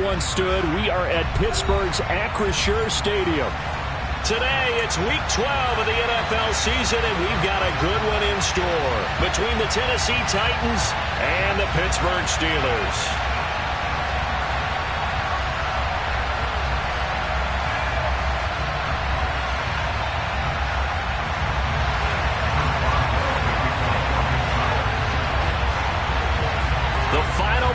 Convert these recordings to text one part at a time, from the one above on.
one stood. We are at Pittsburgh's Acrisure Stadium. Today, it's Week 12 of the NFL season, and we've got a good one in store between the Tennessee Titans and the Pittsburgh Steelers.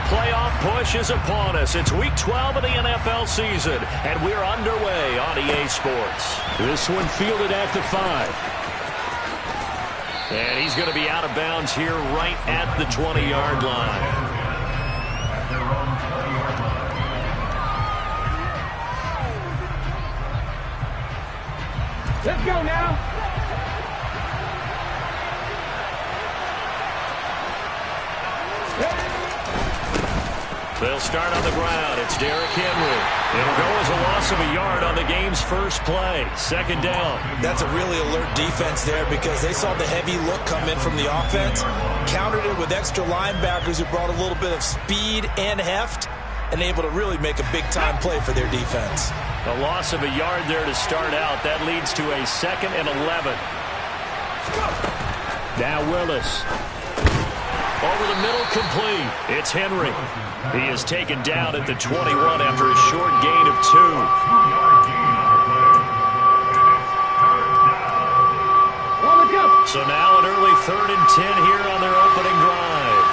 Playoff push is upon us. It's Week 12 of the NFL season, and we're underway on EA Sports. This one fielded at the 5. And he's going to be out of bounds here right at the 20-yard line. Let's go now. They'll start on the ground. It's Derrick Henry. It'll go as a loss of a yard on the game's first play. Second down. That's a really alert defense there because they saw the heavy look come in from the offense, countered it with extra linebackers who brought a little bit of speed and heft, and able to really make a big-time play for their defense. A loss of a yard there to start out. That leads to a 2nd and 11. Now Willis. Over the middle, complete. It's Henry. He is taken down at the 21 after a short gain of 2. So now an early 3rd and 10 here on their opening drive.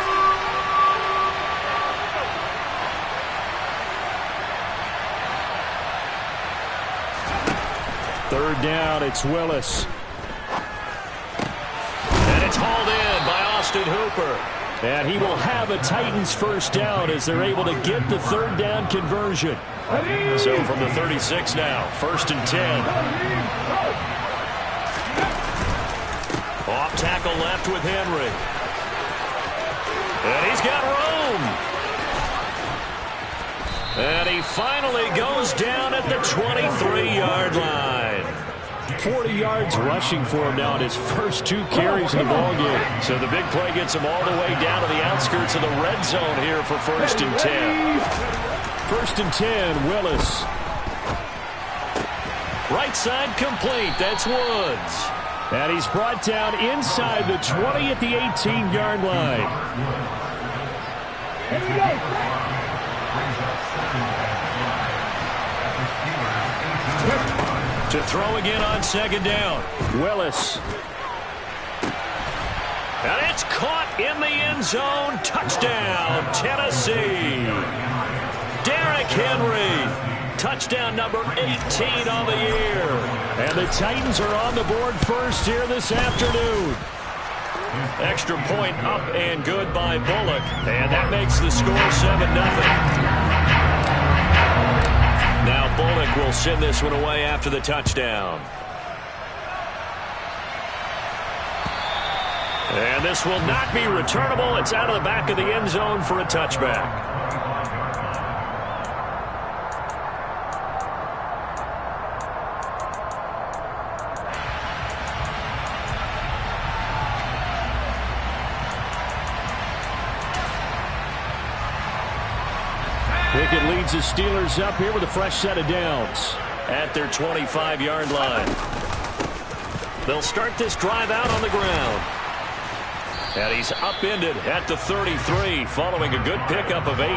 Third down, it's Willis. And it's hauled in by Austin Hooper. And he will have a Titans first down as they're able to get the third down conversion. So from the 36 now, 1st and 10. Off tackle left with Henry. And he's got room. And he finally goes down at the 23-yard line. 40 yards rushing for him now in his first 2 carries in the ballgame. So the big play gets him all the way down to the outskirts of the red zone here for 1st and 10. 1st and 10, Willis. Right side complete. That's Woods. And he's brought down inside the 20 at the 18-yard line. Here we go. To throw again on 2nd down. Willis. And it's caught in the end zone. Touchdown, Tennessee. Derrick Henry. Touchdown number 18 on the year. And the Titans are on the board first here this afternoon. Extra point up and good by Bullock. And that makes the score 7-0. Now Bullock will send this one away after the touchdown. And this will not be returnable. It's out of the back of the end zone for a touchback. Pickett leads the Steelers up here with a fresh set of downs. At their 25-yard line. They'll start this drive out on the ground. And he's upended at the 33 following a good pickup of 8.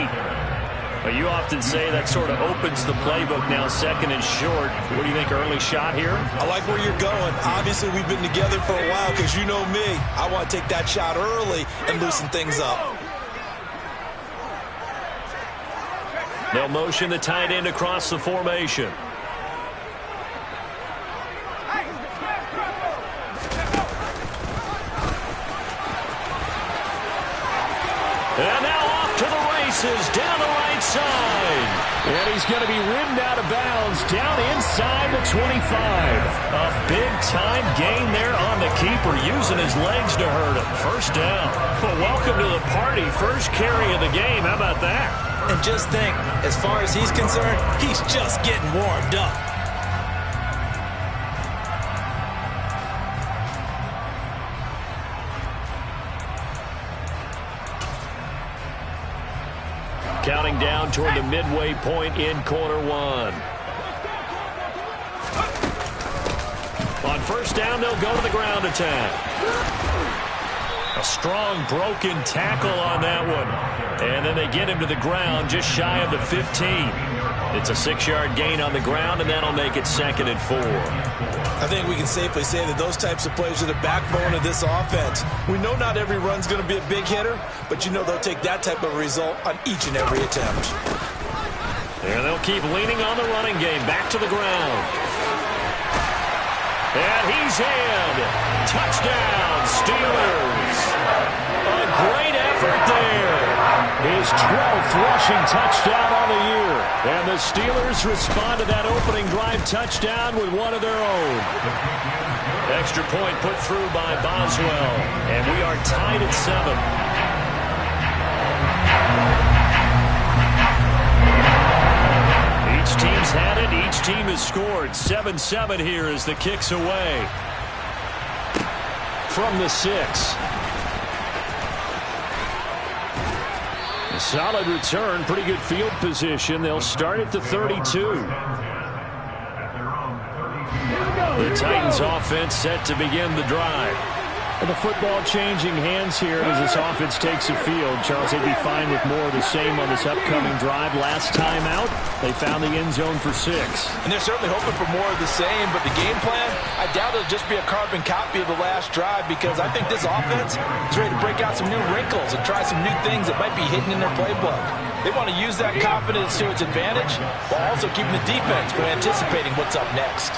Well, you often say that sort of opens the playbook now, 2nd and short. What do you think, early shot here? I like where you're going. Obviously, we've been together for a while because you know me. I want to take that shot early and loosen things up. They'll motion the tight end across the formation. And now off to the races down the right side. And he's going to be ridden out of bounds down inside the 25. A big-time gain there on the keeper, using his legs to hurt him. First down. Well, welcome to the party. First carry of the game. How about that? And just think, as far as he's concerned, he's just getting warmed up. Counting down toward the midway point in quarter one. On first down, they'll go to the ground attack. A strong broken tackle on that one. And then they get him to the ground just shy of the 15. It's a 6-yard gain on the ground, and that'll make it 2nd and 4. I think we can safely say that those types of plays are the backbone of this offense. We know not every run's going to be a big hitter, but you know they'll take that type of result on each and every attempt. And they'll keep leaning on the running game. Back to the ground. And he's in. Touchdown, Steelers. A great effort there. His 12th rushing touchdown on the year. And the Steelers respond to that opening drive touchdown with one of their own. Extra point put through by Boswell. And we are tied at 7. Each team's had it. Each team has scored. 7-7 here as the kick's away. From the 6. A solid return. Pretty good field position. They'll start at the 32. The Titans offense set to begin the drive. And the football changing hands here as this offense takes the field. Charles, they'd be fine with more of the same on this upcoming drive. Last time out, they found the end zone for 6. And they're certainly hoping for more of the same, but the game plan, I doubt it'll just be a carbon copy of the last drive, because I think this offense is ready to break out some new wrinkles and try some new things that might be hidden in their playbook. They want to use that confidence to its advantage while also keeping the defense from anticipating what's up next.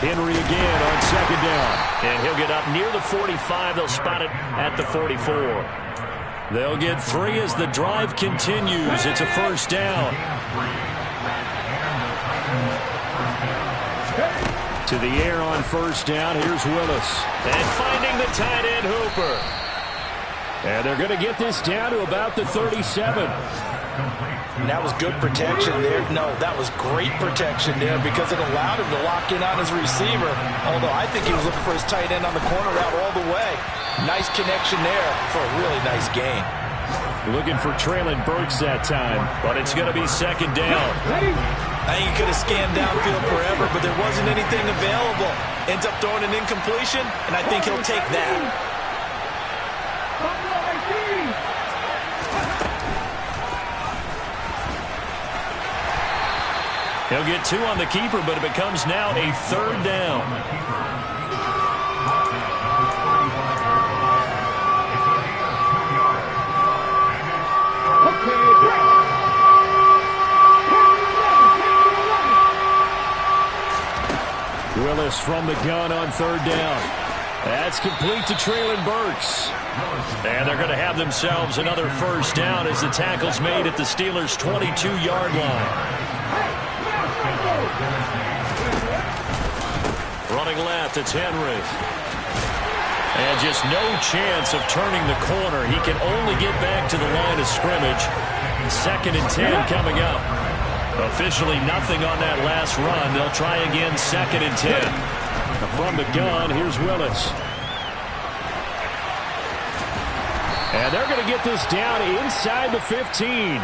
Henry again on 2nd down. And he'll get up near the 45. They'll spot it at the 44. They'll get 3 as the drive continues. It's a first down. To the air on first down. Here's Willis. And finding the tight end Hooper. And they're going to get this down to about the 37. And that was good protection there. No, that was great protection there because it allowed him to lock in on his receiver. Although I think he was looking for his tight end on the corner route all the way. Nice connection there for a really nice gain. Looking for Traylon Burks that time, but it's going to be 2nd down. I think he could have scanned downfield forever, but there wasn't anything available. Ends up throwing an incompletion, and I think he'll take that. He'll get 2 on the keeper, but it becomes now a 3rd down. Willis from the gun on 3rd down. That's complete to Traylon Burks. And they're going to have themselves another first down as the tackle's made at the Steelers' 22-yard line. Running left, it's Henry. And just no chance of turning the corner. He can only get back to the line of scrimmage. 2nd and 10 coming up. Officially nothing on that last run. They'll try again 2nd and 10. From the gun, here's Willis. And they're going to get this down inside the 15.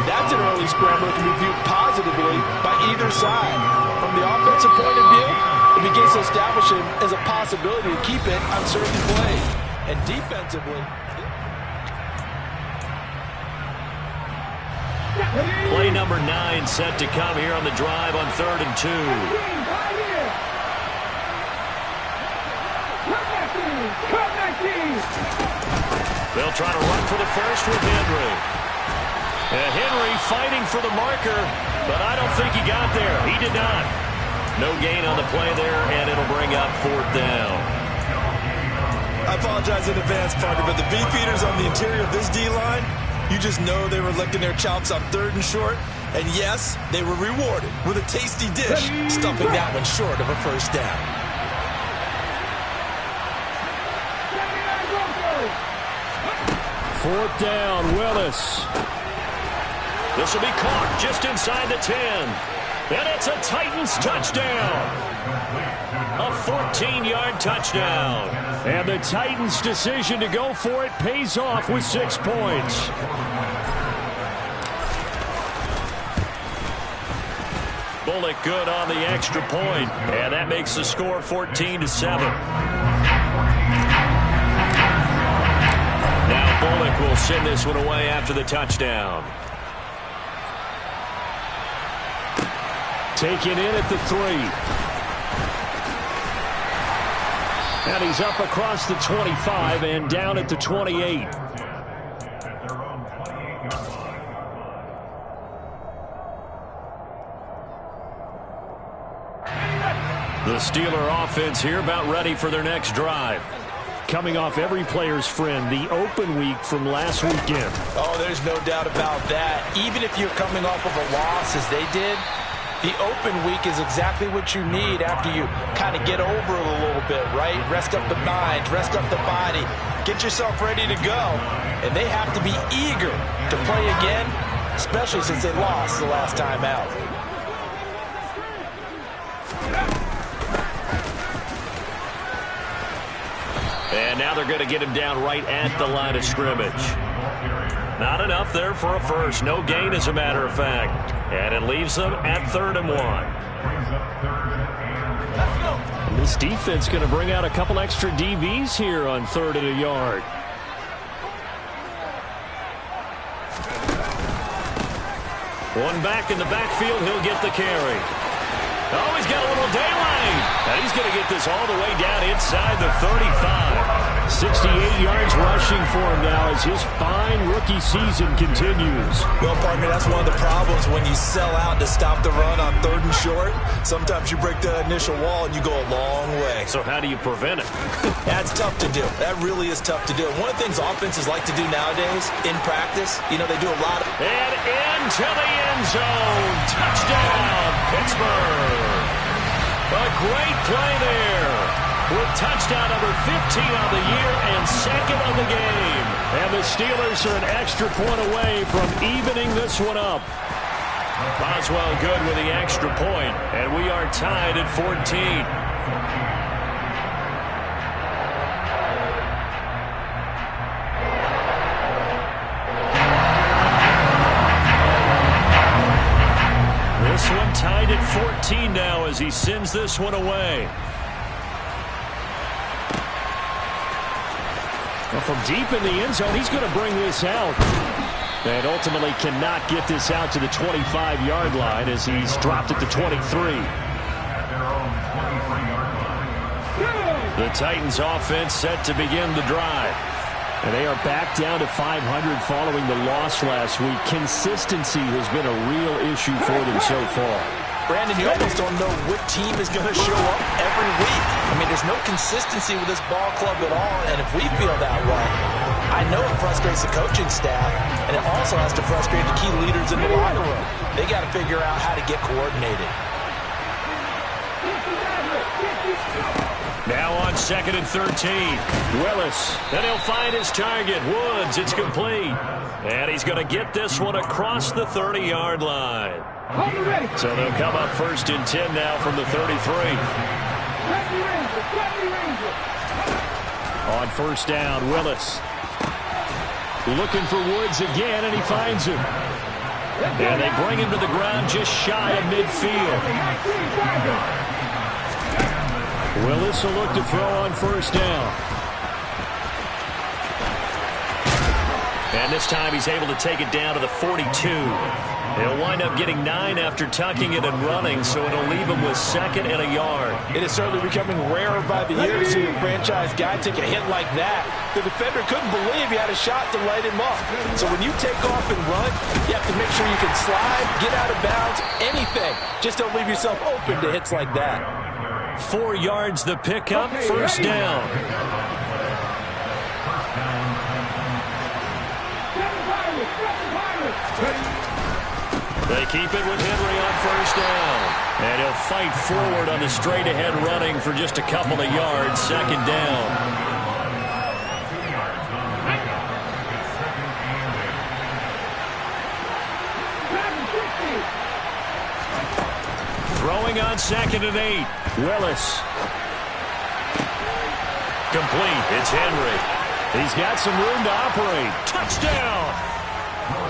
That's an early scrambler to be viewed positively by either side. From the offensive point of view, it begins to establish him as a possibility to keep it on certain plays. And defensively, play number 9 set to come here on the drive on 3rd and 2. They'll try to run for the first with Henry. And Henry fighting for the marker, but I don't think he got there. He did not. No gain on the play there, and it'll bring up 4th down. I apologize in advance, partner, but the beef eaters on the interior of this D-line, you just know they were licking their chops on 3rd and short. And yes, they were rewarded with a tasty dish, stumping that one short of a first down. Fourth down, Willis. This will be caught just inside the 10. And it's a Titans touchdown. A 14-yard touchdown. And the Titans' decision to go for it pays off with 6 points. Bullock good on the extra point, and that makes the score 14-7. Now Bullock will send this one away after the touchdown. Taken in at the 3. And he's up across the 25 and down at the 28. The Steeler offense here about ready for their next drive. Coming off every player's friend, the open week from last weekend. Oh, there's no doubt about that. Even if you're coming off of a loss as they did, the open week is exactly what you need after you kind of get over it a little bit, right? Rest up the mind, rest up the body, get yourself ready to go. And they have to be eager to play again, especially since they lost the last time out. And now they're going to get him down right at the line of scrimmage. Not enough there for a first. No gain, as a matter of fact. And it leaves them at 3rd and 1. This defense going to bring out a couple extra DBs here on 3rd and a yard. One back in the backfield. He'll get the carry. Oh, he's got a little daylight. And he's going to get this all the way down inside the 35. 68 yards rushing for him now as his fine rookie season continues. Well, partner, that's one of the problems when you sell out to stop the run on 3rd and short. Sometimes you break the initial wall and you go a long way. So how do you prevent it? That's tough to do. That really is tough to do. One of the things offenses like to do nowadays in practice, you know, they do a lot of... And into the end zone. Touchdown, Pittsburgh. A great play there. With touchdown number 15 on the year and 2nd of the game. And the Steelers are an extra point away from evening this one up. Boswell good with the extra point, and we are tied at 14. This one tied at 14 now as he sends this one away. Well, from deep in the end zone, he's going to bring this out. And ultimately cannot get this out to the 25-yard line as he's dropped at the 23. The Titans offense set to begin the drive. And they are back down to 500 following the loss last week. Consistency has been a real issue for them so far. Brandon, you almost don't know what team is going to show up every week. I mean, there's no consistency with this ball club at all, and if we feel that way, I know it frustrates the coaching staff, and it also has to frustrate the key leaders in the locker room. They got to figure out how to get coordinated. Now on 2nd and 13. Willis. Then he'll find his target. Woods. It's complete. And he's going to get this one across the 30-yard line. So they'll come up 1st and 10 now from the 33. On 1st down, Willis. Looking for Woods again, and he finds him. And they bring him to the ground just shy of midfield. Willis will look to throw on 1st down. And this time he's able to take it down to the 42. He'll wind up getting 9 after tucking it and running, so it'll leave him with 2nd and a yard. It is certainly becoming rarer by the year to see a franchise guy take a hit like that. The defender couldn't believe he had a shot to light him up. So when you take off and run, you have to make sure you can slide, get out of bounds, anything. Just don't leave yourself open to hits like that. 4 yards the pickup, 1st down. They keep it with Henry on 1st down. And he'll fight forward on the straight-ahead running for just a couple of yards, 2nd down. Throwing on 2nd and 8. Willis. Complete. It's Henry. He's got some room to operate. Touchdown!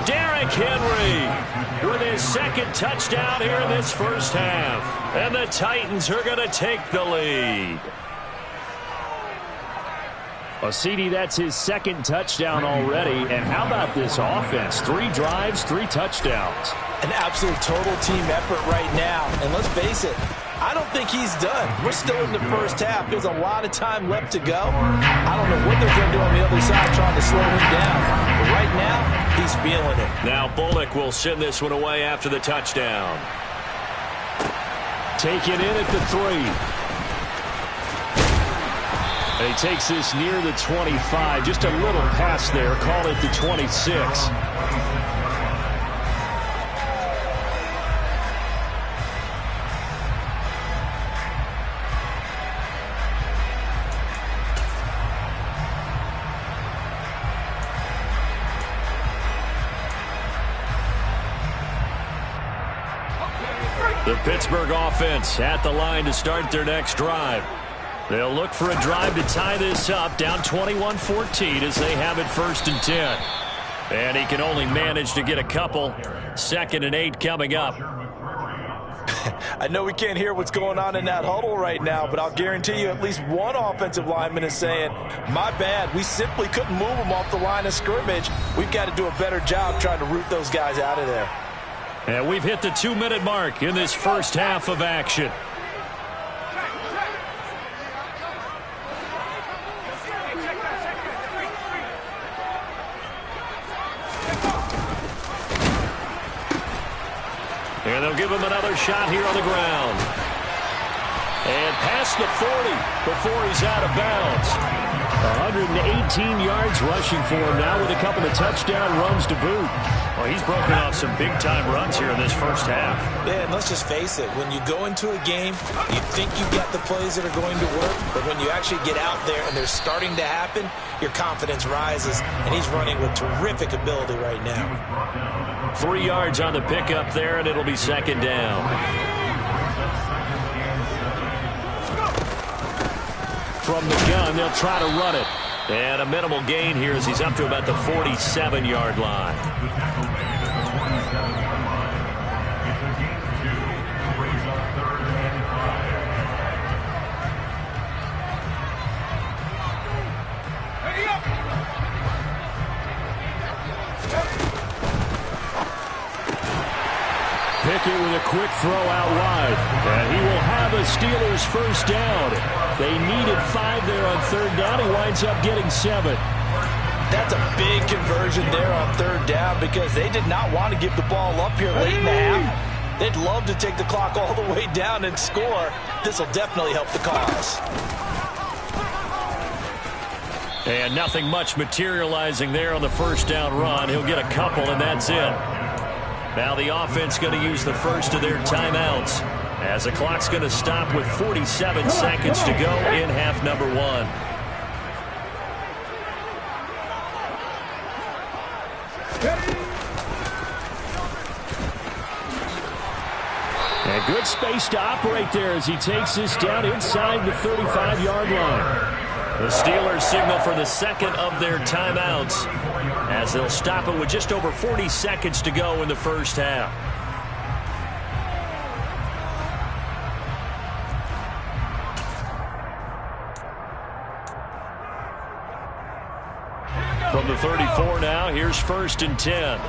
Derrick Henry with his 2nd touchdown here in this first half. And the Titans are going to take the lead. Well, CD, that's his 2nd touchdown already. And how about this offense? 3 drives, 3 touchdowns. An absolute total team effort right now. And let's face it, I don't think he's done. We're still in the first half. There's a lot of time left to go. I don't know what they're going to do on the other side trying to slow him down. But right now, he's feeling it. Now Bullock will send this one away after the touchdown. Taken in at the 3. And he takes this near the 25. Just a little pass there. Call it the 26. The Pittsburgh offense at the line to start their next drive. They'll look for a drive to tie this up, down 21-14 as they have it 1st and 10. And he can only manage to get a couple. 2nd and 8 coming up. I know we can't hear what's going on in that huddle right now, but I'll guarantee you at least one offensive lineman is saying, my bad, we simply couldn't move them off the line of scrimmage. We've got to do a better job trying to root those guys out of there. And we've hit the 2-minute mark in this first half of action. And they'll give him another shot here on the ground. And past the 40 before he's out of bounds. 118 yards rushing for him now with a couple of touchdown runs to boot. Well, he's broken off some big-time runs here in this first half. Yeah, and let's just face it. When you go into a game, you think you got the plays that are going to work, but when you actually get out there and they're starting to happen, your confidence rises, and he's running with terrific ability right now. 3 yards on the pickup there, and it'll be 2nd down. From the gun, they'll try to run it. And a minimal gain here as he's up to about the 47-yard line. Pickett with a quick throw out wide. And he will have a Steelers first down. They needed 5 there on 3rd down. He winds up getting 7. That's a big conversion there on 3rd down because they did not want to give the ball up here late in the half. They'd love to take the clock all the way down and score. This will definitely help the cause. And nothing much materializing there on the first down run. He'll get a couple, and that's it. Now the offense going to use the first of their timeouts as the clock's going to stop with 47 seconds to go in half number 1. And good space to operate there as he takes this down inside the 35-yard line. The Steelers signal for the 2nd of their timeouts as they'll stop it with just over 40 seconds to go in the first half. From the 34 now, here's 1st and 10.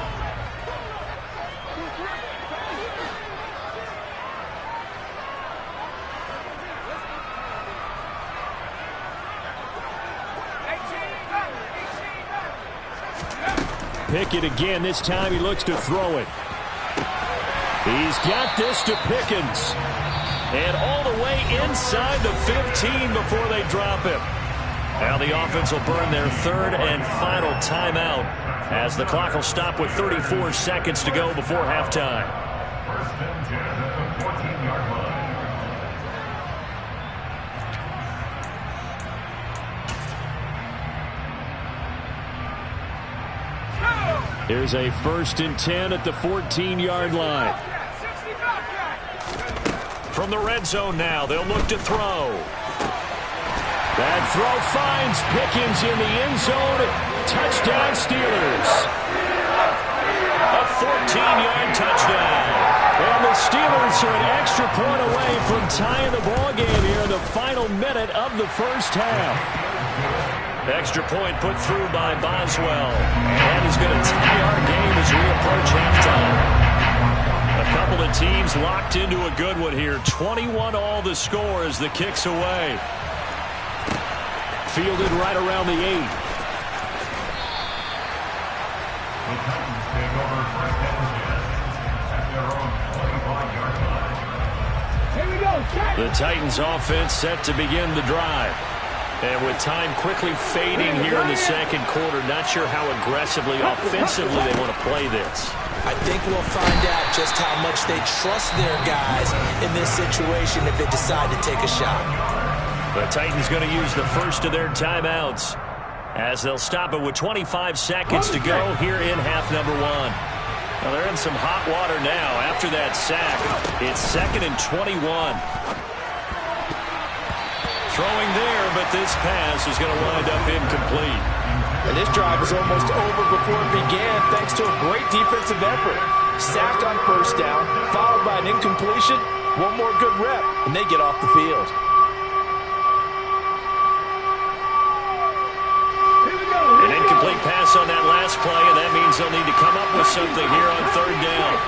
Pickett again. This time he looks to throw it. He's got this to Pickens. And all the way inside the 15 before they drop him. Now the offense will burn their 3rd and final timeout as the clock will stop with 34 seconds to go before halftime. Here's a 1st and 10 at the 14-yard line. From the red zone now, they'll look to throw. That throw finds Pickens in the end zone. Touchdown, Steelers. A 14-yard touchdown. And the Steelers are an extra point away from tying the ball game here in the final minute of the first half. Extra point put through by Boswell. And is going to tie our game as we approach halftime. A couple of teams locked into a good one here. 21-all the score as the kick's away. Fielded right around the 8. The Titans offense set to begin the drive. And with time quickly fading here in the second quarter, not sure how aggressively, offensively they want to play this. I think we'll find out just how much they trust their guys in this situation if they decide to take a shot. The Titans going to use the first of their timeouts as they'll stop it with 25 seconds to go here in half number 1. Well, they're in some hot water now after that sack. It's 2nd and 21. Throwing there, but this pass is going to wind up incomplete. And this drive is almost over before it began thanks to a great defensive effort. Sacked on first down, followed by an incompletion. One more good rep, and they get off the field. An incomplete pass on that last play, and that means they'll need to come up with something here on 3rd down.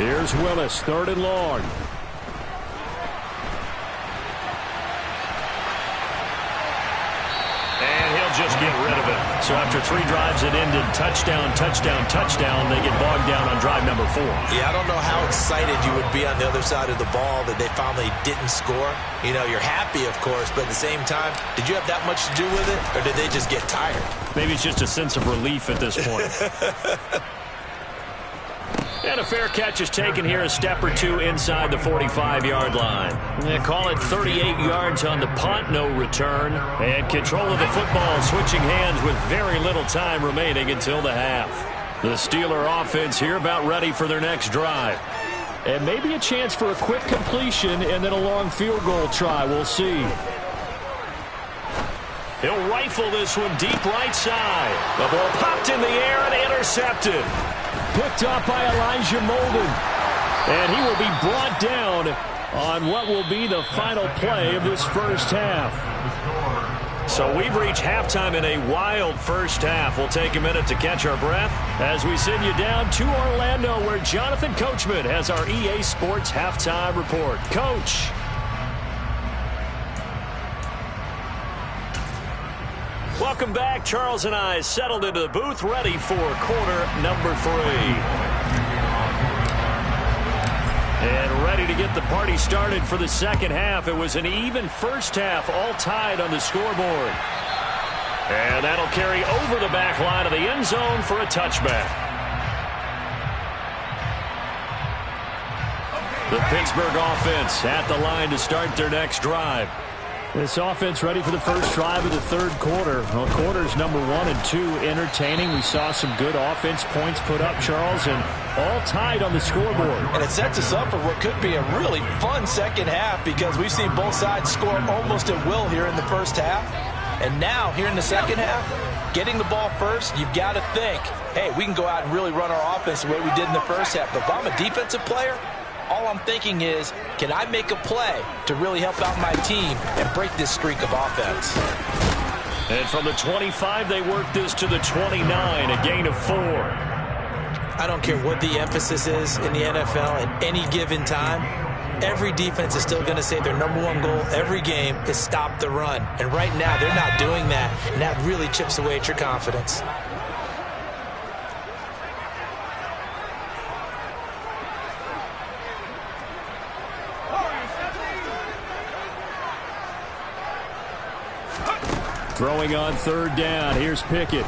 Here's Willis, 3rd and long. And he'll just get rid of it. So after 3 drives that ended touchdown, touchdown, touchdown, they get bogged down on drive number 4. Yeah, I don't know how excited you would be on the other side of the ball that they finally didn't score. You know, you're happy, of course, but at the same time, did you have that much to do with it, or did they just get tired? Maybe it's just a sense of relief at this point. And a fair catch is taken here, a step or two inside the 45-yard line. They call it 38 yards on the punt, no return. And control of the football switching hands with very little time remaining until the half. The Steeler offense here about ready for their next drive. And maybe a chance for a quick completion and then a long field goal try. We'll see. He'll rifle this one deep right side. The ball popped in the air and intercepted. Picked up by Elijah Molden. And he will be brought down on what will be the final play of this first half. So we've reached halftime in a wild first half. We'll take a minute to catch our breath as we send you down to Orlando, where Jonathan Coachman has our EA Sports halftime report. Coach. Welcome back. Charles and I settled into the booth, ready for quarter number 3. And ready to get the party started for the second half. It was an even first half, all tied on the scoreboard. And that'll carry over the back line of the end zone for a touchback. The Pittsburgh offense at the line to start their next drive. This offense ready for the first drive of the third quarter. Well, quarters number 1 and 2 entertaining. We saw some good offense points put up, Charles, and all tied on the scoreboard. And it sets us up for what could be a really fun second half because we've seen both sides score almost at will here in the first half. And now, here in the second half, getting the ball first, you've got to think, hey, we can go out and really run our offense the way we did in the first half. But if I'm a defensive player, all I'm thinking is, can I make a play to really help out my team and break this streak of offense? And from the 25, they work this to the 29, a gain of 4. I don't care what the emphasis is in the NFL at any given time. Every defense is still going to say their number 1 goal every game is stop the run. And right now, they're not doing that, and that really chips away at your confidence. Throwing on third down. Here's Pickett.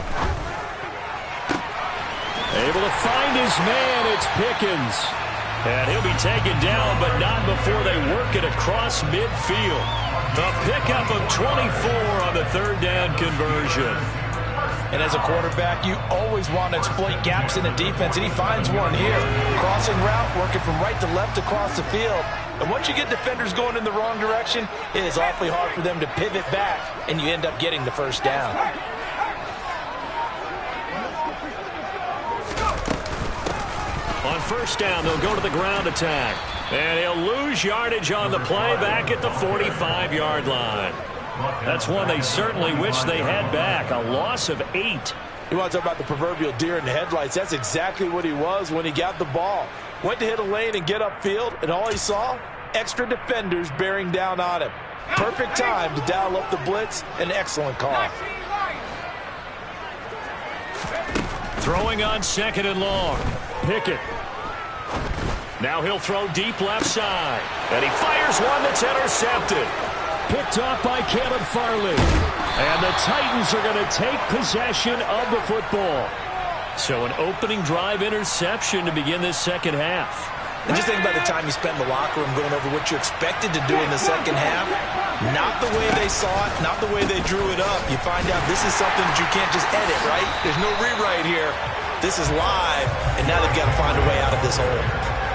Able to find his man. It's Pickens. And he'll be taken down, but not before they work it across midfield. A pickup of 24 on the third down conversion. And as a quarterback, you always want to exploit gaps in the defense, and he finds one here. Crossing route, working from right to left across the field. And once you get defenders going in the wrong direction, it is awfully hard for them to pivot back, and you end up getting the first down. On first down, they'll go to the ground attack. And he'll lose yardage on the play back at the 45-yard line. That's one they certainly wish they had back. A loss of 8. You want to talk about the proverbial deer in the headlights. That's exactly what he was when he got the ball. Went to hit a lane and get upfield, and all he saw, extra defenders bearing down on him. Perfect time to dial up the blitz. An excellent call. Throwing on second and long. Pickett. Now he'll throw deep left side. And he fires one that's intercepted. Picked off by Caleb Farley. And the Titans are going to take possession of the football. So an opening drive interception to begin this second half. And just think about the time you spend in the locker room going over what you expected to do in the second half. Not the way they saw it, not the way they drew it up. You find out this is something that you can't just edit, right? There's no rewrite here. This is live, and now they've got to find a way out of this hole.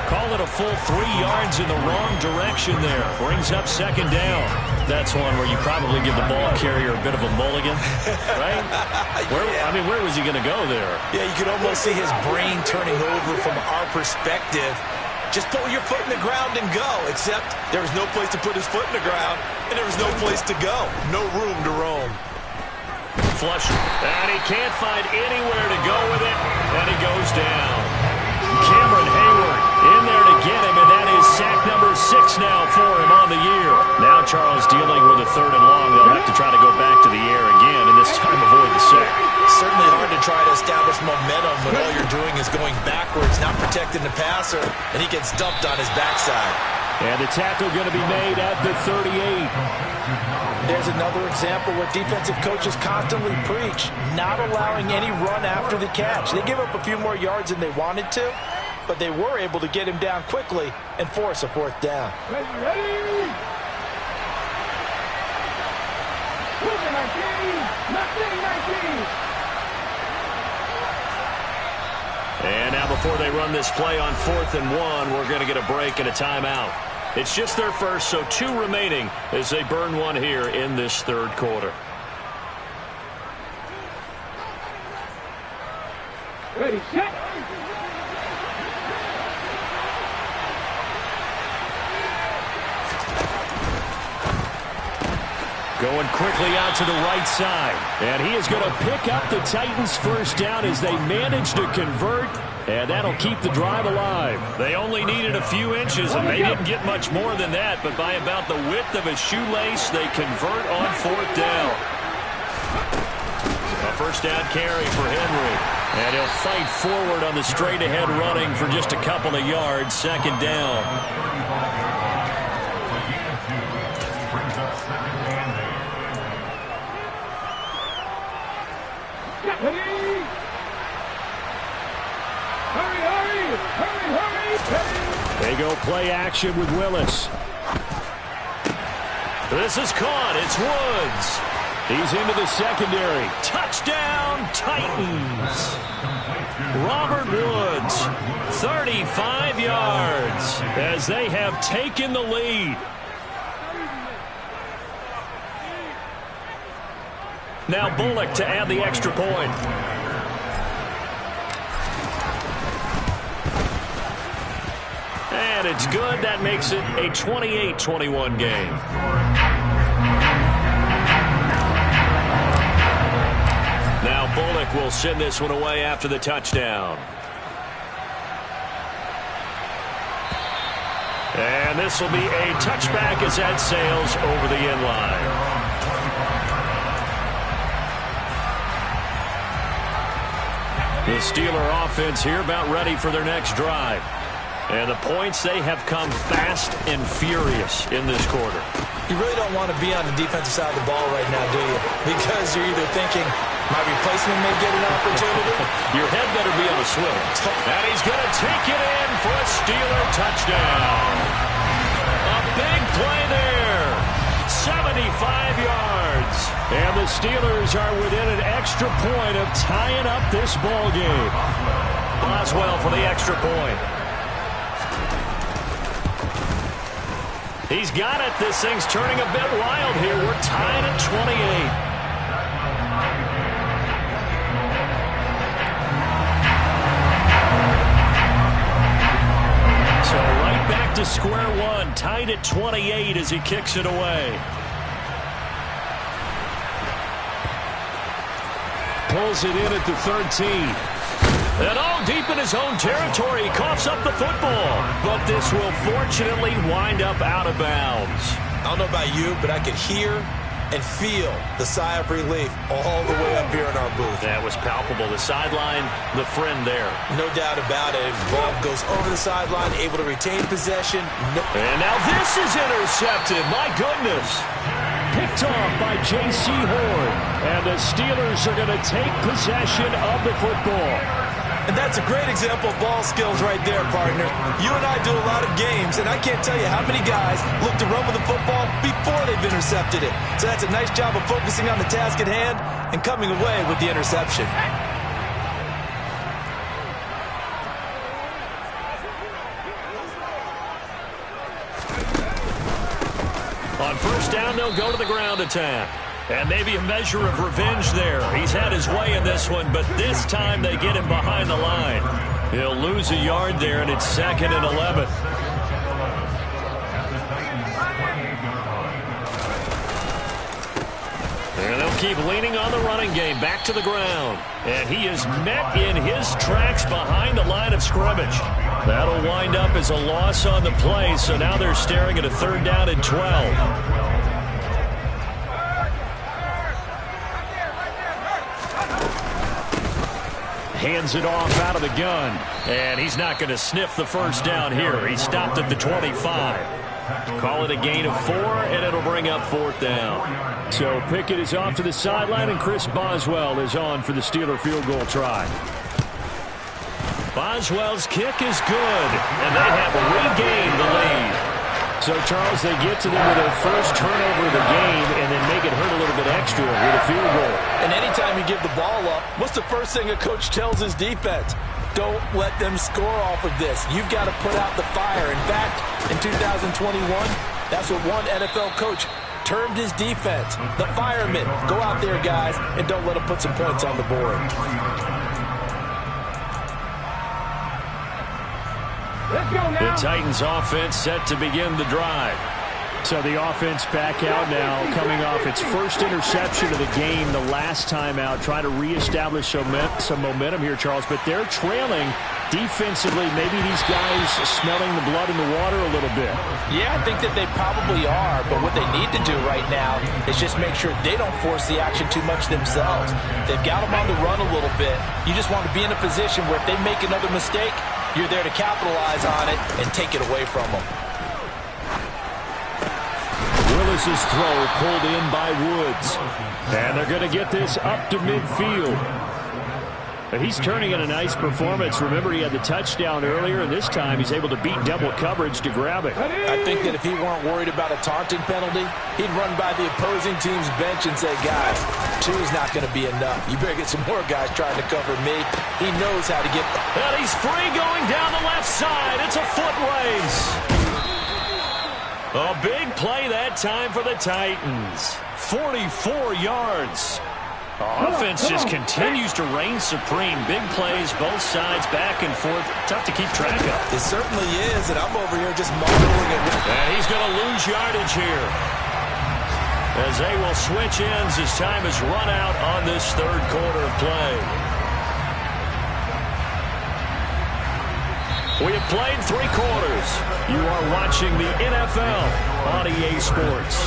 Call it a full 3 yards in the wrong direction there. Brings up second down. That's one where you probably give the ball carrier a bit of a mulligan, right? Where was he going to go there? Yeah, you could almost see his brain turning over from our perspective. Just put your foot in the ground and go, except there was no place to put his foot in the ground, and there was no place to go. No room to roam. Flush, and he can't find anywhere to go with it, and he goes down. Cameron Hayward in there to get him, and that is sack number 6 now for him on the year. Now Charles dealing with a third and long. They'll have to try to go back to the air again, and this time avoid the sack. Certainly hard to try to establish momentum when all you're doing is going backwards, not protecting the passer, and he gets dumped on his backside. And the tackle going to be made at the 38. There's another example where defensive coaches constantly preach, not allowing any run after the catch. They give up a few more yards than they wanted to, but they were able to get him down quickly and force a fourth down. Ready. And now before they run this play on 4th and 1, we're going to get a break and a timeout. It's just their first, so 2 remaining as they burn one here in this third quarter. Ready, set. Going quickly out to the right side. And he is going to pick up the Titans' first down as they manage to convert. And that'll keep the drive alive. They only needed a few inches, and they didn't get much more than that. But by about the width of a shoelace, they convert on 4th down. A first down carry for Henry. And he'll fight forward on the straight-ahead running for just a couple of yards. Second down. They go play action with Willis. This is caught. It's Woods. He's into the secondary. Touchdown, Titans. Robert Woods, 35 yards as they have taken the lead. Now Bullock to add the extra point. And it's good. That makes it a 28-21 game. Now Bullock will send this one away after the touchdown. And this will be a touchback as that sails over the end line. The Steeler offense here about ready for their next drive. And the points, they have come fast and furious in this quarter. You really don't want to be on the defensive side of the ball right now, do you? Because you're either thinking, my replacement may get an opportunity. Your head better be on a swivel. And he's going to take it in for a Steeler touchdown. A big play there. 75 yards. And the Steelers are within an extra point of tying up this ball game. Boswell for the extra point. He's got it. This thing's turning a bit wild here. We're tied at 28. So right back to square one. Tied at 28 as he kicks it away. Pulls it in at the 13. And all deep in his own territory, he coughs up the football. But this will fortunately wind up out of bounds. I don't know about you, but I could hear and feel the sigh of relief all the way up here in our booth. That was palpable. The sideline, the friend there. No doubt about it. Ball goes over the sideline, able to retain possession. And now this is intercepted. My goodness. Picked off by J.C. Horn. And the Steelers are going to take possession of the football. And that's a great example of ball skills right there, partner. You and I do a lot of games, and I can't tell you how many guys look to run with the football before they've intercepted it. So that's a nice job of focusing on the task at hand and coming away with the interception. On first down, they'll go to the ground attack. And maybe a measure of revenge there. He's had his way in this one, but this time they get him behind the line. He'll lose a yard there, and it's 2nd and 11. And they'll keep leaning on the running game back to the ground. And he is met in his tracks behind the line of scrimmage. That'll wind up as a loss on the play, so now they're staring at a 3rd down and 12. Hands it off out of the gun. And he's not going to sniff the first down here. He stopped at the 25. Call it a gain of 4, and it'll bring up 4th down. So Pickett is off to the sideline, and Chris Boswell is on for the Steeler field goal try. Boswell's kick is good, and they have regained the lead. So, Charles, they get to them with their first turnover of the game and then make it hurt a little bit extra with a field goal. And anytime you give the ball up, what's the first thing a coach tells his defense? Don't let them score off of this. You've got to put out the fire. In fact, in 2021, that's what one NFL coach termed his defense. The firemen. Go out there, guys, and don't let them put some points on the board. The Titans offense set to begin the drive. So the offense back out now, coming off its first interception of the game the last time out, trying to reestablish some momentum here, Charles. But they're trailing defensively. Maybe these guys smelling the blood in the water a little bit. Yeah, I think that they probably are. But what they need to do right now is just make sure they don't force the action too much themselves. They've got them on the run a little bit. You just want to be in a position where if they make another mistake, you're there to capitalize on it and take it away from them. Willis's throw pulled in by Woods. And they're going to get this up to midfield. But he's turning in a nice performance. Remember, he had the touchdown earlier, and this time he's able to beat double coverage to grab it. I think that if he weren't worried about a taunting penalty, he'd run by the opposing team's bench and say, guys, 2 is not going to be enough. You better get some more guys trying to cover me. He knows how to get... And he's free going down the left side. It's a foot race. A big play that time for the Titans. 44 yards. Offense just continues to reign supreme. Big plays, both sides, back and forth. Tough to keep track of. It certainly is, and I'm over here just marveling at it. And he's going to lose yardage here, as they will switch ends as time is run out on this 3rd quarter of play. We have played 3 quarters. You are watching the NFL on EA Sports.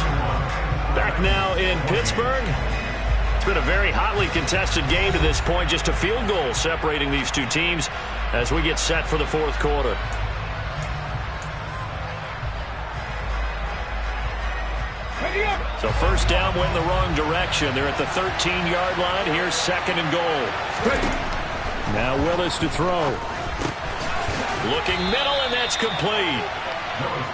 Back now in Pittsburgh. It's been a very hotly contested game to this point. Just a field goal separating these two teams as we get set for the 4th quarter. So first down went the wrong direction. They're at the 13-yard line. Here's second and goal. Now Willis to throw. Looking middle, and that's complete.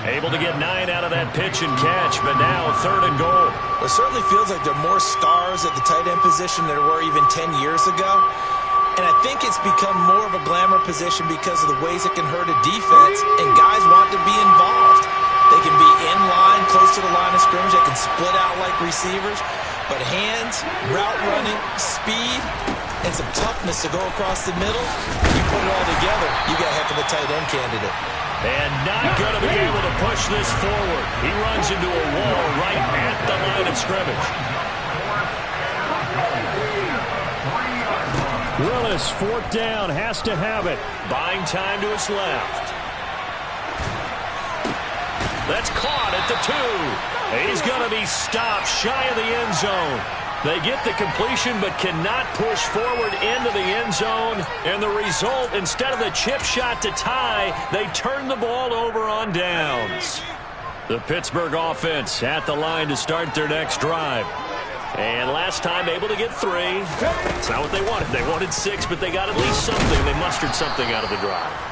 Able to get 9 out of that pitch and catch, but now third and goal. It certainly feels like there are more stars at the tight end position than there were even 10 years ago. And I think it's become more of a glamour position because of the ways it can hurt a defense, and guys want to be involved. They can be in line, close to the line of scrimmage. They can split out like receivers. But hands, route running, speed, and some toughness to go across the middle, you put it all together, you got a heck of a tight end candidate. And not going to be able to push this forward. He runs into a wall right at the line of scrimmage. Willis, fourth down, has to have it. Buying time to his left. That's caught at the 2. He's going to be stopped shy of the end zone. They get the completion but cannot push forward into the end zone. And the result, instead of the chip shot to tie, they turn the ball over on downs. The Pittsburgh offense at the line to start their next drive. And last time able to get 3. It's not what they wanted. They wanted 6, but they got at least something. They mustered something out of the drive.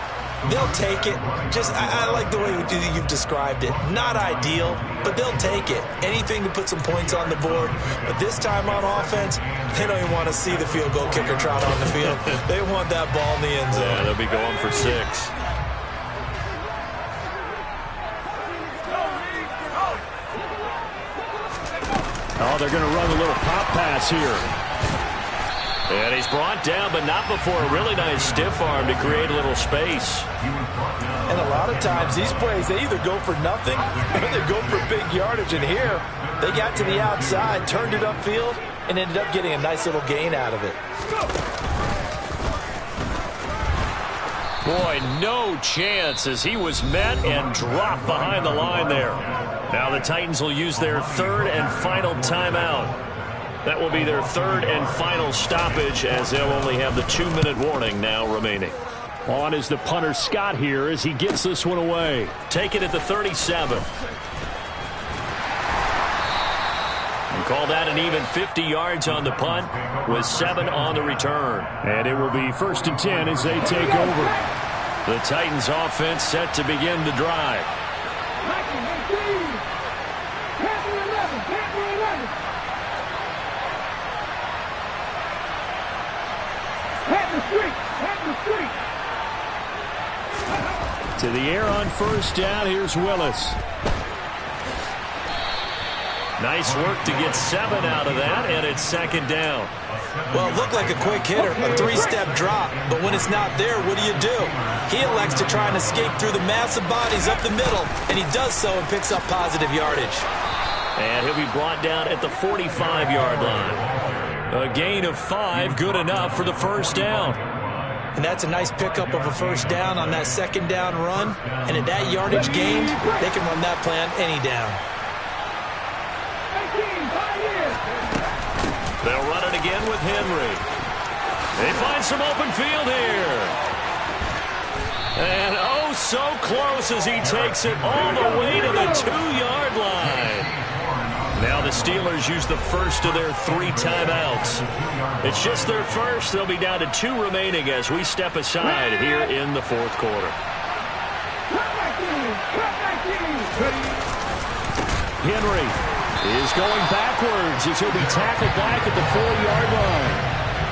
They'll take it. I like the way you've described it. Not ideal, but they'll take it. Anything to put some points on the board. But this time on offense, they don't even want to see the field goal kicker trot on the field. They want that ball in the end zone. Yeah, they'll be going for 6. Oh, they're going to run a little pop pass here. And he's brought down, but not before a really nice stiff arm to create a little space. And a lot of times these plays, they either go for nothing or they go for big yardage. And here, they got to the outside, turned it upfield, and ended up getting a nice little gain out of it. Boy, no chance as he was met and dropped behind the line there. Now the Titans will use their third and final timeout. That will be their third and final stoppage as they'll only have the 2-minute warning now remaining. On is the punter Scott here as he gets this one away. Take it at the 37. And call that an even 50 yards on the punt with 7 on the return. And it will be 1st and 10 as they take over. The Titans offense set to begin the drive. To the air on first down. Here's Willis. Nice work to get 7 out of that, and it's second down. Well, it looked like a quick hitter, a 3-step drop, but when it's not there, what do? He elects to try and escape through the massive bodies up the middle, and he does so and picks up positive yardage. And he'll be brought down at the 45-yard line. A gain of 5, good enough for the first down. And that's a nice pickup of a first down on that second down run. And at that yardage gained, they can run that play on any down. They'll run it again with Henry. They find some open field here. And oh, so close as he takes it all the way to the 2-yard line. Now the Steelers use the first of their 3 timeouts. It's just their first. They'll be down to 2 remaining as we step aside here in the 4th quarter. Henry is going backwards as he'll be tackled back at the 4-yard line.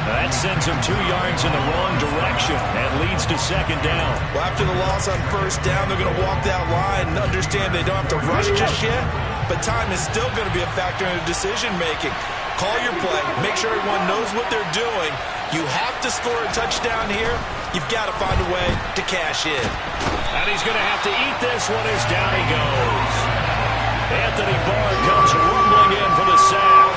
That sends him 2 yards in the wrong direction and leads to second down. Well, after the loss on first down, they're going to walk that line and understand they don't have to rush just yet. But time is still going to be a factor in the decision-making. Call your play. Make sure everyone knows what they're doing. You have to score a touchdown here. You've got to find a way to cash in. And he's going to have to eat this one as down he goes. Anthony Barr comes rumbling in for the sack.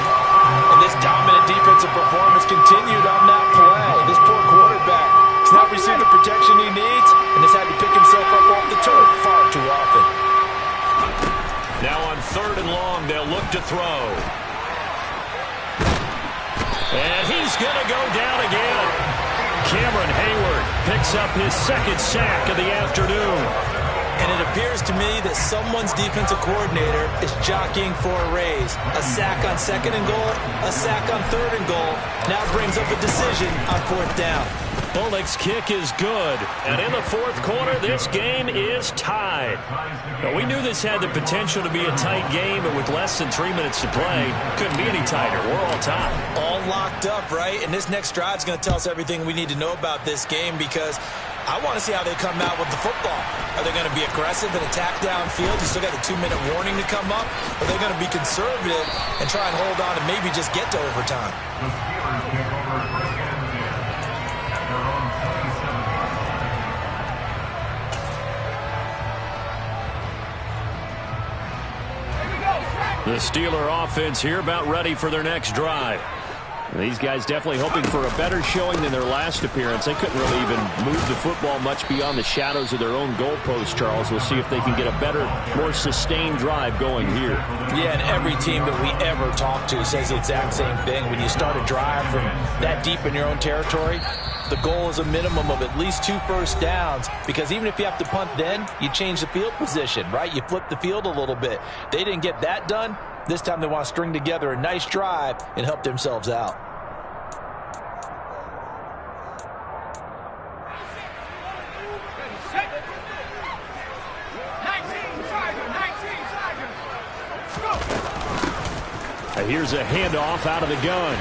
And this dominant defensive performance continued on that play. This poor quarterback has not received the protection he needs and has had to pick himself up off the turf far too often. Now on 3rd and long, they'll look to throw. And he's going to go down again. Cameron Hayward picks up his 2nd sack of the afternoon. And it appears to me that someone's defensive coordinator is jockeying for a raise. A sack on 2nd and goal, a sack on 3rd and goal. Now brings up a decision on 4th down. Bullock's kick is good. And in the 4th quarter, this game is tied. Now, we knew this had the potential to be a tight game, but with less than 3 minutes to play, couldn't be any tighter. We're all tied. All locked up, right? And this next drive is going to tell us everything we need to know about this game, because I want to see how they come out with the football. Are they going to be aggressive and attack downfield? You still got the 2-minute warning to come up. Are they going to be conservative and try and hold on and maybe just get to overtime? The Steeler offense here about ready for their next drive. These guys definitely hoping for a better showing than their last appearance. They couldn't really even move the football much beyond the shadows of their own goalpost, Charles. We'll see if they can get a better, more sustained drive going here. Yeah, and every team that we ever talk to says the exact same thing. When you start a drive from that deep in your own territory, the goal is a minimum of at least 2 first downs, because even if you have to punt then, you change the field position, right? You flip the field a little bit. They didn't get that done. This time they want to string together a nice drive and help themselves out. Here's a handoff out of the gun.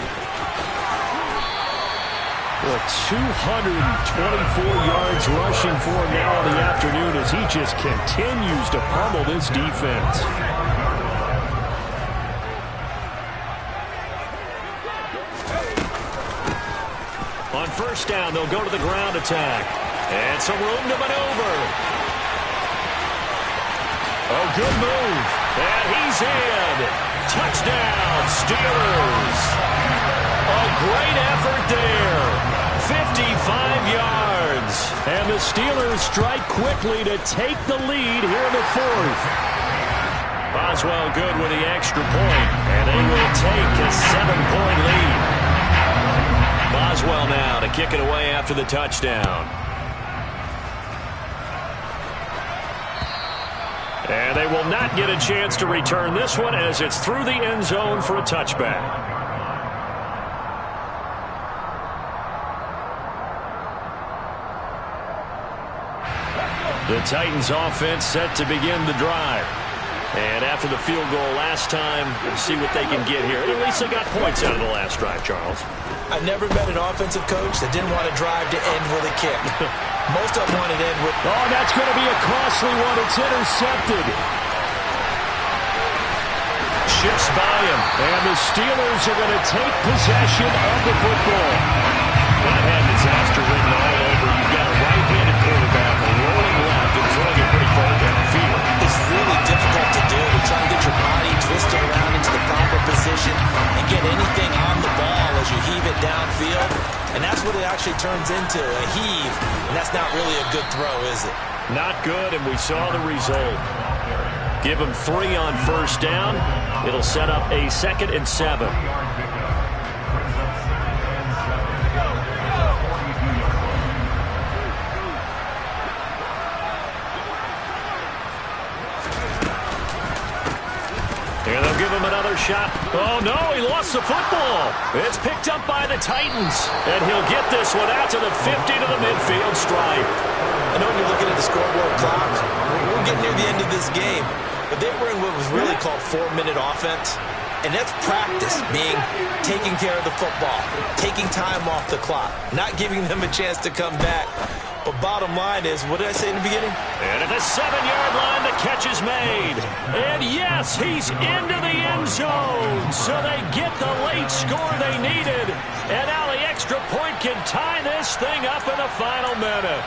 224 yards rushing for him now in the afternoon as he just continues to pummel this defense. On 1st down, they'll go to the ground attack. And some room to maneuver. Oh, good move. And he's in. Touchdown, Steelers. A great effort there. 55 yards. And the Steelers strike quickly to take the lead here in the 4th. Boswell good with the extra point. And they will take a 7-point lead. Boswell now to kick it away after the touchdown. And they will not get a chance to return this one as it's through the end zone for a touchback. The Titans offense set to begin the drive. And after the field goal last time, we'll see what they can get here. At least they got points out of the last drive, Charles. I've never met an offensive coach that didn't want to drive to end with a kick. Most of them wanted to end with... Oh, that's going to be a costly one. It's intercepted. Shifts by him. And the Steelers are going to take possession of the football. That had disaster written all over. You've got a right-handed quarterback rolling left and throwing it pretty far downfield. It's really difficult to do, to try and get your body twisted around into the proper position and get anything on the ball as you heave it downfield. And that's what it actually turns into, a heave. And that's not really a good throw, is it? Not good, and we saw the result. Give them 3 on 1st down. It'll set up a 2nd and 7. And they'll give him another shot. Oh, no, he lost the football. It's picked up by the Titans. And he'll get this one out to the 50 to the midfield stripe. I know when you're looking at the scoreboard clock, we're getting near the end of this game. But they were in what was really called 4-minute offense. And that's practice, meaning taking care of the football, taking time off the clock, not giving them a chance to come back. But bottom line is, what did I say in the beginning? And at the 7-yard line, the catch is made. And yes, he's into the end zone. So they get the late score they needed. And now the extra point can tie this thing up in the final minute.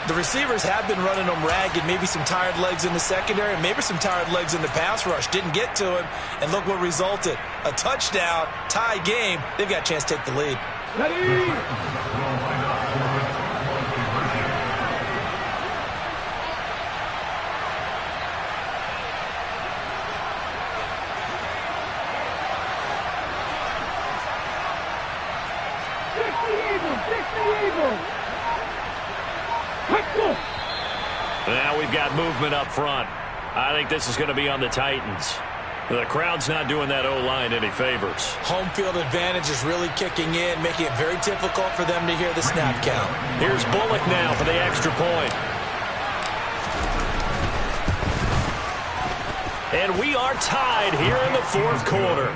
The receivers have been running them ragged. Maybe some tired legs in the secondary, maybe some tired legs in the pass rush. Didn't get to him, and look what resulted. A touchdown, tie game. They've got a chance to take the lead. Ready? Now we've got movement up front. I think this is going to be on the Titans. The crowd's not doing that O-line any favors. Home field advantage is really kicking in, making it very difficult for them to hear the snap count. Here's Bullock now for the extra point. And we are tied here in the fourth quarter.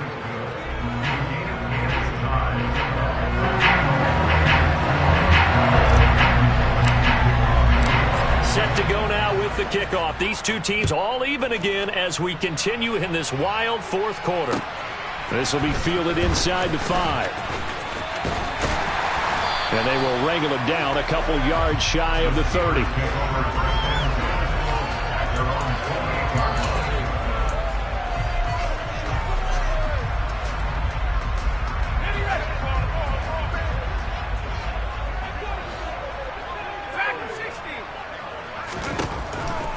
Set to go now with the kickoff. These two teams all even again as we continue in this wild fourth quarter. This will be fielded inside the 5. And they will wrangle it down a couple yards shy of the 30.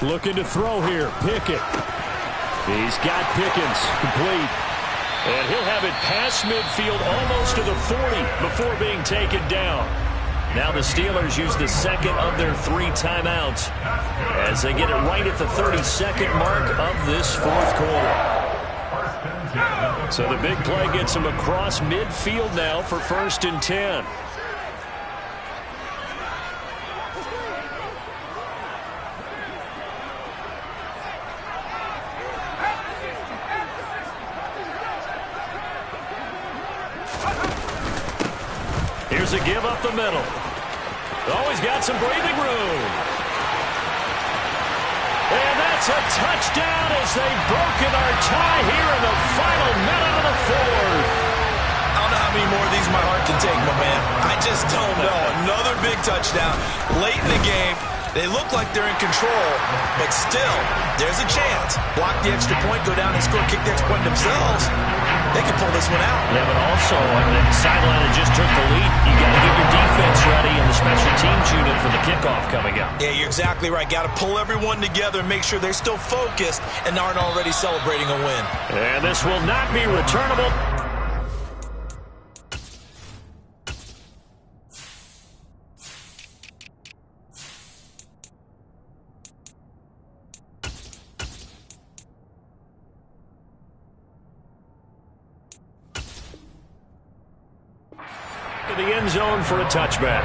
Looking to throw here. Pickett. He's got Pickens complete. And he'll have it past midfield almost to the 40 before being taken down. Now the Steelers use the second of their 3 timeouts as they get it right at the 32nd mark of this fourth quarter. So the big play gets him across midfield now for 1st and 10. Here's a give up the middle. Always got some breathing room. And that's a touchdown as they've broken our tie here in the final minute of the fourth. I don't know how many more of these my heart can take, my man. I just don't know. Another big touchdown late in the game. They look like they're in control, but still, there's a chance. Block the extra point, go down and score, kick the extra point themselves. They can pull this one out. Yeah, but also, on the sideline that just took the lead, you got to get your defense ready and the special teams unit for the kickoff coming up. Yeah, you're exactly right. Got to pull everyone together and make sure they're still focused and aren't already celebrating a win. And this will not be returnable. The end zone for a touchback.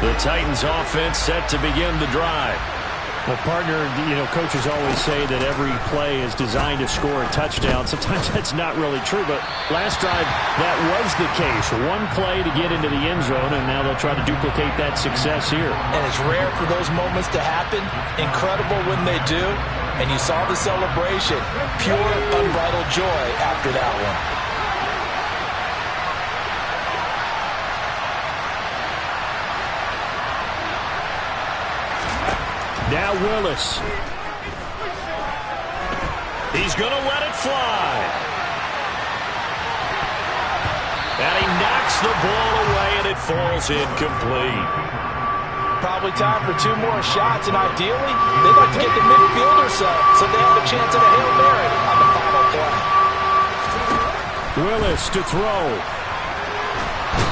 The Titans offense set to begin the drive. Well, partner, coaches always say that every play is designed to score a touchdown. Sometimes that's not really true, but last drive, that was the case. One play to get into the end zone, and now they'll try to duplicate that success here. And it's rare for those moments to happen. Incredible when they do. And you saw the celebration. Pure, unbridled joy after that one. Now Willis. He's going to let it fly. And he knocks the ball away, and it falls incomplete. Probably time for 2 more shots, and ideally, they'd like to get the midfield or so they have a chance at a Hail Mary on the final play. Willis to throw.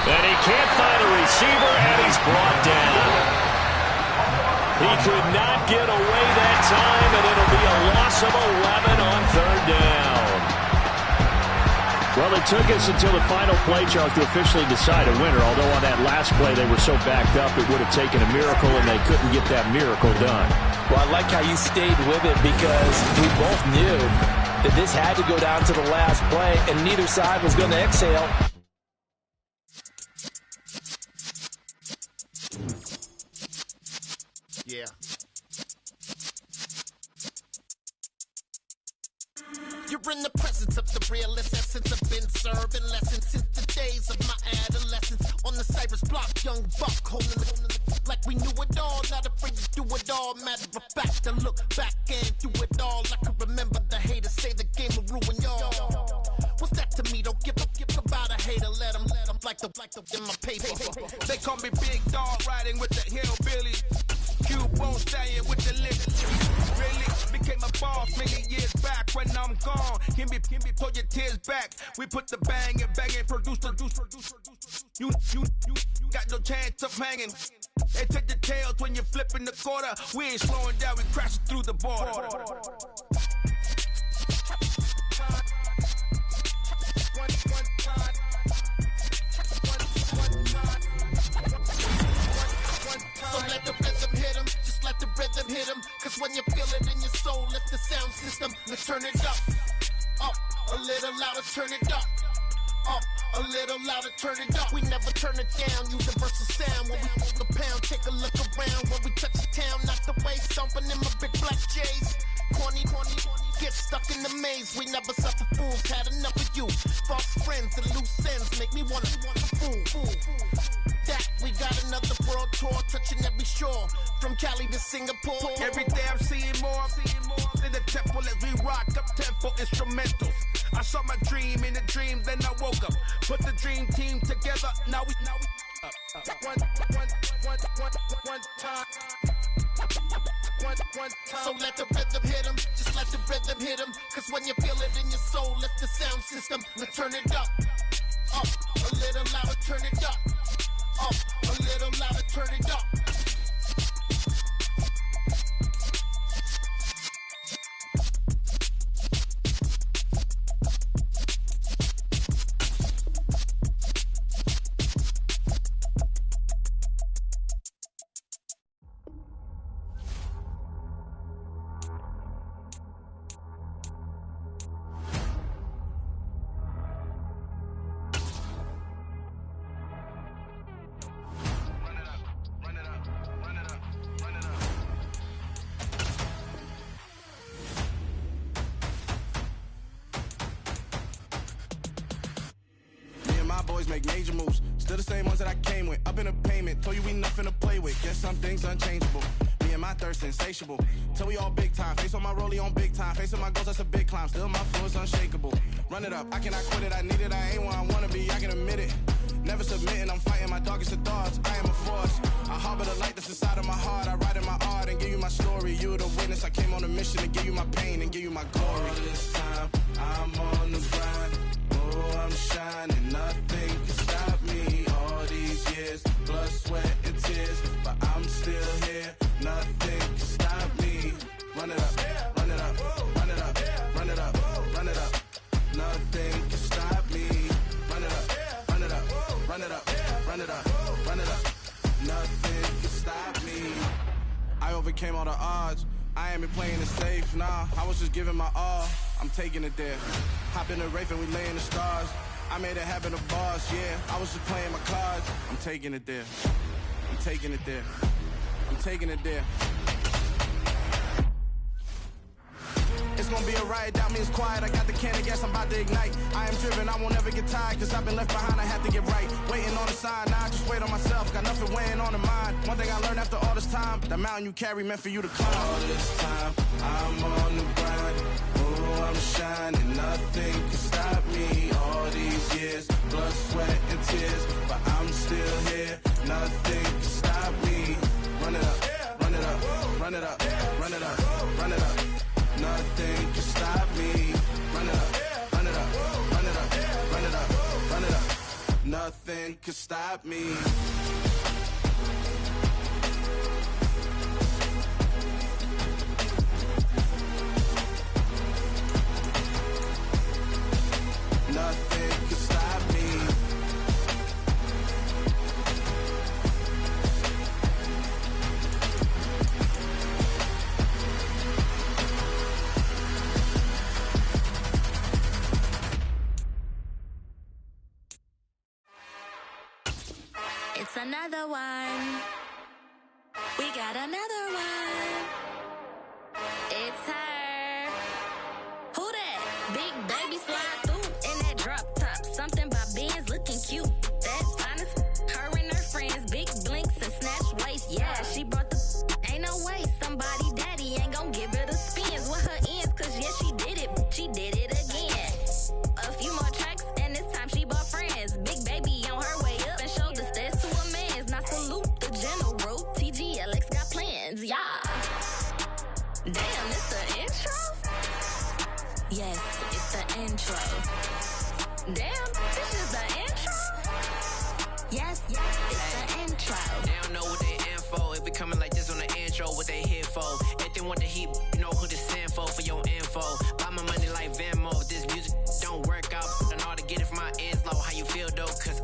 And he can't find a receiver, and he's brought down. He could not get away that time, and it'll be a loss of 11 on 3rd down. Well, it took us until the final play, Charles, to officially decide a winner. Although on that last play they were so backed up, it would have taken a miracle, and they couldn't get that miracle done. Well, I like how you stayed with it because we both knew that this had to go down to the last play, and neither side was going to exhale. Yeah. You're in the presence of the realest essence. I've been serving lessons since the days of my adolescence. On the Cypress block, young buck holding it like we knew it all. Not afraid to do it all. Matter of fact, I look back and do it all. I can remember the haters say the game will ruin y'all. What's that to me? Don't give about a hater. Let them like the in my paper. They call me Big Dog riding with the hillbillies. Cube bone stallion with the lick. Really? became a boss many years back. When I'm gone, can be pull your tears back. We put the bang and produce. You got no chance of hanging. They take the tails when you're flipping the quarter. We ain't slowing down, we crashing through the border. So let the rhythm hit him, just let the rhythm hit him. Cause when you feel it in your soul, lift the sound system, let's turn it up. Up, a little louder, turn it up. Up, a little louder, turn it up. We never turn it down, universal sound. When we move the pound, take a look around. When we touch the town, knock the way, stomping in my big black J's. Corny, get stuck in the maze. We never suffer fools, had enough of you. False friends and loose ends make me wanna fool. That we got another world tour, touching every shore, from Cali to Singapore. Every day I'm seeing more in the temple as we rock up tempo instrumentals. I saw my dream in a dream, then I woke up. Put the dream team together, now we one time. So let the rhythm hit him, just let the rhythm hit him. Cause when you feel it in your soul, lift the sound system, let's turn it up. Up, a little louder, turn it up. Up, a little louder, turn it up. Make major moves, still the same ones that I came with. Up in a payment, told you we nothing to play with. Guess some things unchangeable. Me and my thirst insatiable. Till we all big time. Face on my rollie on big time. Face on my goals, that's a big climb. Still my flow is unshakable. Run it up, I cannot quit it. I need it, I ain't where I wanna be. I can admit it. Never submitting, I'm fighting my darkest of thoughts. I am a force. I harbor the light that's inside of my heart. I write in my art and give you my story. You the witness. I came on a mission to give you my pain and give you my glory. All this time, I'm on the grind. Oh, I'm shining. Nothing can stop me. All these years, blood, sweat, and tears. But I'm still here. Nothing can stop me. Run it up, run it up, run it up, run it up, run it up. Nothing can stop me. Run it up, run it up, run it up, run it up, run it up. Nothing can stop me. I overcame all the odds. I ain't been playing it safe, nah. I was just giving my all. I'm taking it there. Hop in the Wraith and we lay in the stars. I made it happen to bars, yeah. I was just playing my cards. I'm taking it there. I'm taking it there. I'm taking it there. It's gonna be a riot, doubt me it's quiet. I got the can of gas, I'm about to ignite. I am driven, I won't ever get tired. Cause I've been left behind, I have to get right. Waiting on the sign, now I just wait on myself. Got nothing weighing on the mind. One thing I learned after all this time, the mountain you carry meant for you to climb. All this time, I'm on the grind. Oh, I'm shining, nothing can stop me. All these years, blood, sweat, and tears. But I'm still here, nothing can stop me. Run it up, run it up, run it up, run it up, run it up. Nothing can stop me. Run it up, run it up, run it up, run it up, run it up. Nothing can stop me. Nothing can stop me. It's another one. We got another one. It's her. Who that? Big baby slide through in that drop top. Something about Benz looking cute. That's honest. Her and her friends, big blinks and snatch waist. Yeah, she brought the. Ain't no way somebody daddy ain't gon' give her the spins with her ends. Cause yeah, she did it. She did it again. A few more tracks and this time she bought friends. Big baby on her way up and showed the stairs to a man's. Now salute the general. TGLX got plans, yeah. Damn, it's the intro. Yes, it's the intro. Damn, this is the intro? Yes, it's the intro. They don't know what they in for. If we coming like this on the intro, what they here for? If they want the heat, you know who to send for your info. Buy my money like Venmo. This music don't work out. And all to get it from my ends low. How you feel though? Cause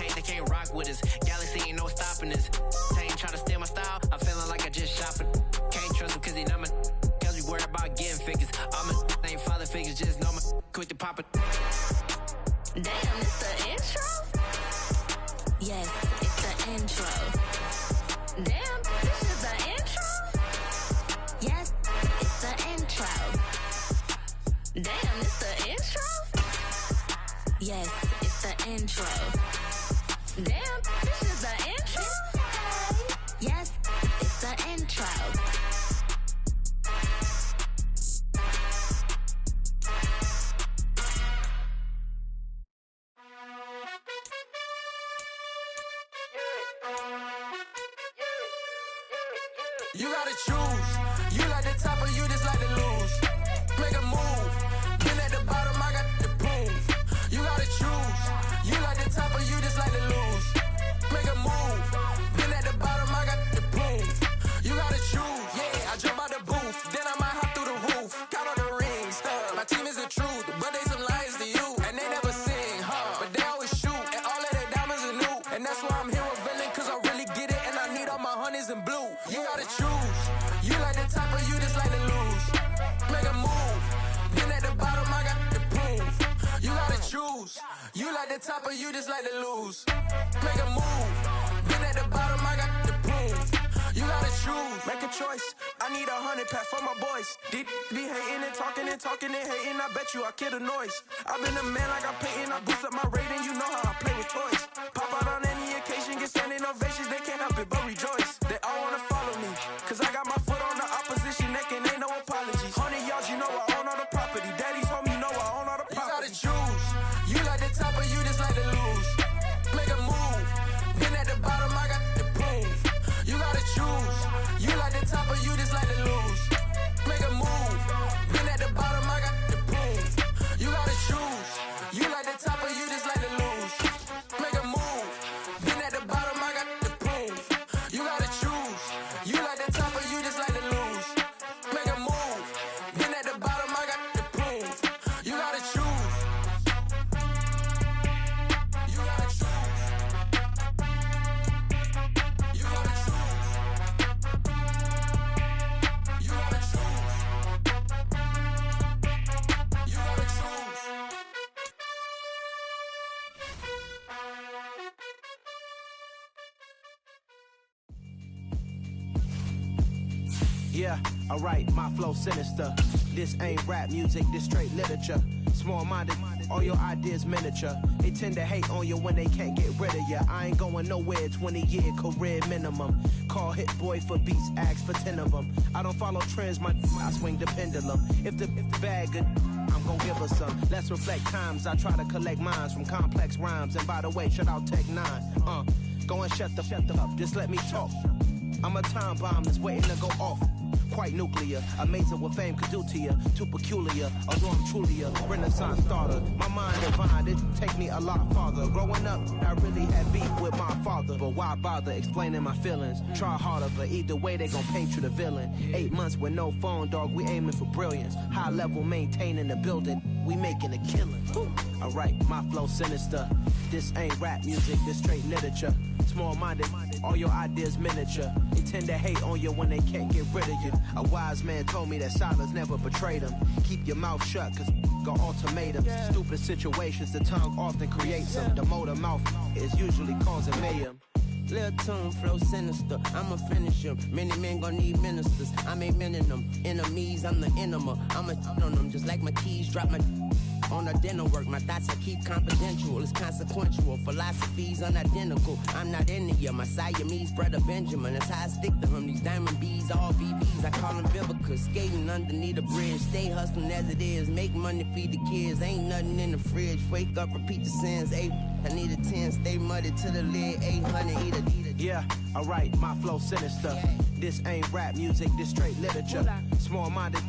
hey, they can't rock with us. Galaxy ain't no stopping us. They ain't try to steal my style. I'm feeling like I just shopping. Can't trust him cause he not my. Cause we worried about getting figures. All my ain't father figures. Just know my quick to pop it. Damn, it's the intro? Yes, it's the intro. Damn, this is the intro? Yes, it's the intro. Damn, it's the intro? Yes, it's the intro. Damn, this is the intro? Yes, it's the intro. You gotta choose. You like the top or you just like to lose. Make a move. Been at the bottom, I got the proof. You gotta choose. You like the top or you just like to lose. Make a move. Been at the bottom, I got the proof. You gotta choose. Yeah, I jump out the booth. Then I might hop through the roof. Count on the rings. My team is the truth, but they some liars to you. And they never sing, but they always shoot. And all of their diamonds are new. And that's why I'm here with villain, cause I really get it. And I need all my honeys in blue. You gotta choose. You like the top or you just like to lose. Make a move. Been at the bottom, I got the proof. You gotta choose. You like the top or you just like to lose. Make a move. Been at the bottom, I got the proof. You gotta choose. Make a choice. I need 100 pack for my boys. Deep be hating and talking and hating. I bet you I kill the noise. I've been a man like I'm painting. I boost up my rating. You know how I play with toys. Pop out on any occasion, get standing ovations. They can't help it but rejoice. They all wanna follow me, cause I got my foot on the opposition neck and ain't no apologies. 100 yards, you know I own all the property. Daddy's home, you know I own all the property. You gotta choose. You like the top or you just like to lose. Make a move. Been at the bottom, I got the proof. You gotta choose. You like the top or you just like to lose. Make a move. Been at the bottom, I got the proof. You gotta choose. You like the top or you just like to lose. Make a move. Been at the bottom, I got the proof. You gotta choose. You like the top or you just like to lose. Make a move. Been at the bottom, I got the proof. You gotta choose. You gotta choose. You gotta choose. You gotta choose. You gotta choose. Yeah, alright, my flow sinister. This ain't rap music, this straight literature. Small-minded, all your ideas miniature. They tend to hate on you when they can't get rid of you. I ain't going nowhere, 20-year career minimum. Call Hit Boy for beats, ask for 10 of them. I don't follow trends, I swing the pendulum. If the bag good, I'm gon' give her some. Let's reflect times, I try to collect minds from complex rhymes. And by the way, shout out Tech 9. Go and shut the up, just let me talk. I'm a time bomb that's waiting to go off. Quite nuclear, amazing what fame could do to you. Too peculiar, although I'm truly a renaissance starter. My mind divine, it take me a lot farther. Growing up, I really had beef with my father. But why bother explaining my feelings? Try harder, but either way they gon' paint you the villain. 8 months with no phone, dog, we aiming for brilliance. High level maintaining the building, we making a killing. Alright, my flow sinister. This ain't rap music, this straight literature. Small-minded, all your ideas miniature. They tend to hate on you when they can't get rid of you. A wise man told me that silence never betrayed him. Keep your mouth shut, cause got ultimatums. Stupid situations, the tongue often creates them. The motor mouth is usually causing mayhem. Lil' tune, flow sinister, I'ma finish him. Many men gon' need ministers, I'm aiming them. Enemies, I'm the enema, I'ma on them. Just like my keys, drop my on the dental work. My thoughts I keep confidential, it's consequential. Philosophies unidentical, I'm not in it. My Siamese brother Benjamin, that's how I stick to him. These diamond bees, all BBs, I call them Vivica. Skating underneath the bridge, stay hustling as it is. Make money, feed the kids, ain't nothing in the fridge. Wake up, repeat the sins, I need a 10, stay muddy to the lid, 800, eat a. Yeah, alright, my flow sinister. This ain't rap music, this straight literature. Small-minded.